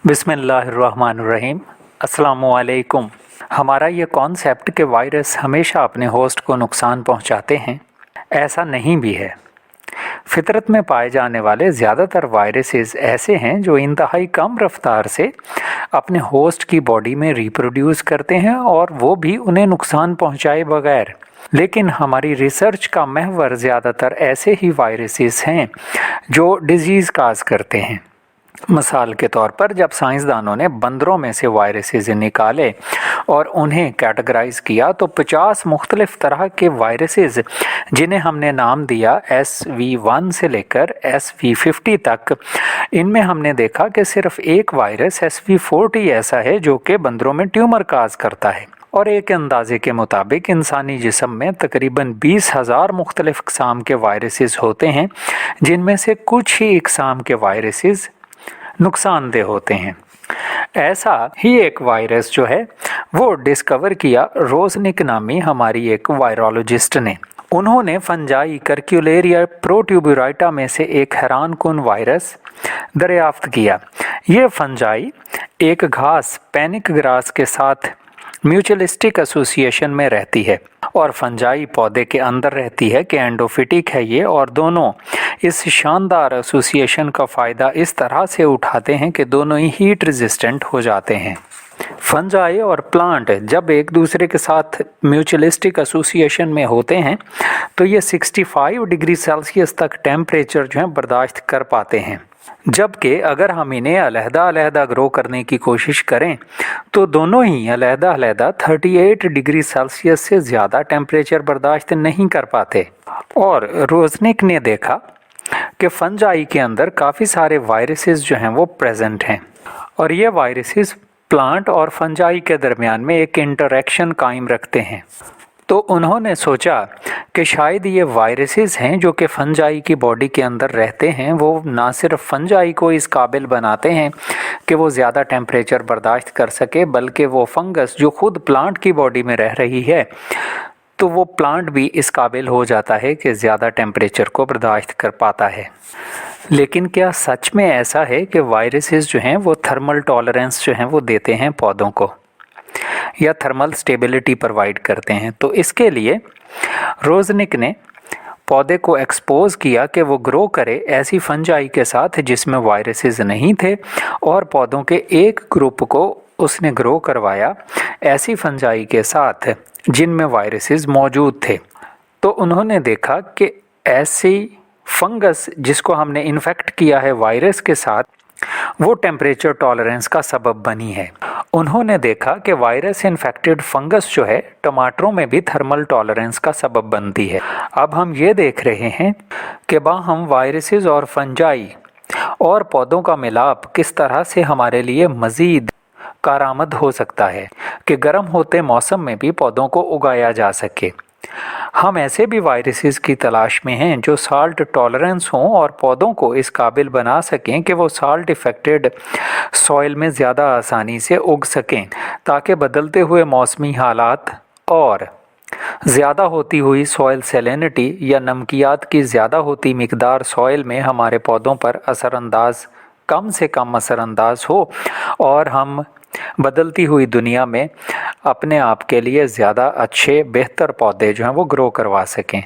बिस्मिल्लाहिर्रहमानिर्रहीम। अस्सलामुअलैकुम। हमारा ये कॉन्सेप्ट कि वायरस हमेशा अपने होस्ट को नुकसान पहुंचाते हैं, ऐसा नहीं भी है। फितरत में पाए जाने वाले ज़्यादातर वायरसेस ऐसे हैं जो इंतहाई कम रफ्तार से अपने होस्ट की बॉडी में रिप्रोड्यूस करते हैं और वो भी उन्हें नुकसान पहुंचाए बगैर। लेकिन हमारी रिसर्च का महवर ज़्यादातर ऐसे ही वायरसेस हैं जो डिजीज़ काज करते हैं। मिसाल के तौर पर जब साइंसदानों ने बंदरों में से वायरसेस निकाले और उन्हें कैटेगराइज किया तो 50 मुख्तलिफ तरह के वायरसेस, जिन्हें हमने नाम दिया SV1 से लेकर SV50 तक, इनमें हमने देखा कि सिर्फ एक वायरस SV40 ऐसा है जो कि बंदरों में ट्यूमर काज करता है। और एक अंदाजे के मुताबिक इंसानी जिस्म में तकरीबन 20,000 मुख्तलिफ इक़साम के वायरसेस होते हैं, जिनमें से कुछ ही इक़साम के वायरसेस नुकसानदेह होते हैं। ऐसा ही एक वायरस जो है वो डिस्कवर किया रोज़निक नामी हमारी एक वायरोलॉजिस्ट ने। उन्होंने फंजाई कर्क्यूलेरिया प्रोट्यूबुराइटा में से एक हैरानकुन वायरस दरियाफ्त किया। ये फंजाई एक घास पैनिक ग्रास के साथ म्यूचुअलिस्टिक एसोसिएशन में रहती है और फंजाई पौधे के अंदर रहती है कि एंडोफिटिक है ये, और दोनों इस शानदार एसोसिएशन का फ़ायदा इस तरह से उठाते हैं कि दोनों ही हीट रेजिस्टेंट हो जाते हैं। फंजाई और प्लांट जब एक दूसरे के साथ म्यूचुअलिस्टिक एसोसिएशन में होते हैं तो ये 65 डिग्री सेल्सियस तक टेम्परेचर जो है बर्दाश्त कर पाते हैं, जबकि अगर हम इन्हें अलहदा ग्रो करने की कोशिश करें तो दोनों ही अलहदा 38 डिग्री सेल्सियस से ज़्यादा टेम्परेचर बर्दाश्त नहीं कर पाते। और रोज़निक ने देखा कि फंजाई के अंदर काफ़ी सारे वायरसेस जो हैं वो प्रेजेंट हैं और ये वायरसेस प्लांट और फंजाई के दरमियान में एक इंटरेक्शन कायम रखते हैं। तो उन्होंने सोचा कि शायद ये वायरसेस हैं जो कि फंजाई की बॉडी के अंदर रहते हैं, वो ना सिर्फ फंजाई को इस काबिल बनाते हैं कि वो ज़्यादा टेम्परेचर बर्दाश्त कर सके, बल्कि वो फंगस जो खुद प्लांट की बॉडी में रह रही है तो वो प्लांट भी इस काबिल हो जाता है कि ज़्यादा टेम्परेचर को बर्दाश्त कर पाता है। लेकिन क्या सच में ऐसा है कि वायरसेस जो हैं वो थर्मल टॉलरेंस जो हैं वो देते हैं पौधों को, या थर्मल स्टेबिलिटी प्रोवाइड करते हैं? तो इसके लिए रोज़निक ने पौधे को एक्सपोज किया कि वो ग्रो करे ऐसी फंजाई के साथ जिसमें वायरसेस नहीं थे, और पौधों के एक ग्रुप को उसने ग्रो करवाया ऐसी फंजाई के साथ जिनमें वायरसेस मौजूद थे। तो उन्होंने देखा कि ऐसी फंगस जिसको हमने इन्फेक्ट किया है वायरस के साथ, वो टेम्परेचर टॉलरेंस का सबब बनी है। उन्होंने देखा कि वायरस इन्फेक्टेड फंगस जो है टमाटरों में भी थर्मल टॉलरेंस का सबब बनती है। अब हम ये देख रहे हैं कि बाहम वायरसेस और फंजाई और पौधों का मिलाप किस तरह से हमारे लिए मज़ीद कारआमद हो सकता है कि गर्म होते मौसम में भी पौधों को उगाया जा सके। हम ऐसे भी वायरसेस की तलाश में हैं जो साल्ट टॉलरेंस हों और पौधों को इस काबिल बना सकें कि वो साल्ट इफ़ेक्टेड सॉइल में ज़्यादा आसानी से उग सकें, ताकि बदलते हुए मौसमी हालात और ज़्यादा होती हुई सॉइल सैलिनिटी या नमकियात की ज़्यादा होती मिकदार सॉइल में हमारे पौधों पर कम से कम असरअंदाज हो और हम बदलती हुई दुनिया में अपने आप के लिए ज़्यादा अच्छे बेहतर पौधे जो हैं वो ग्रो करवा सकें।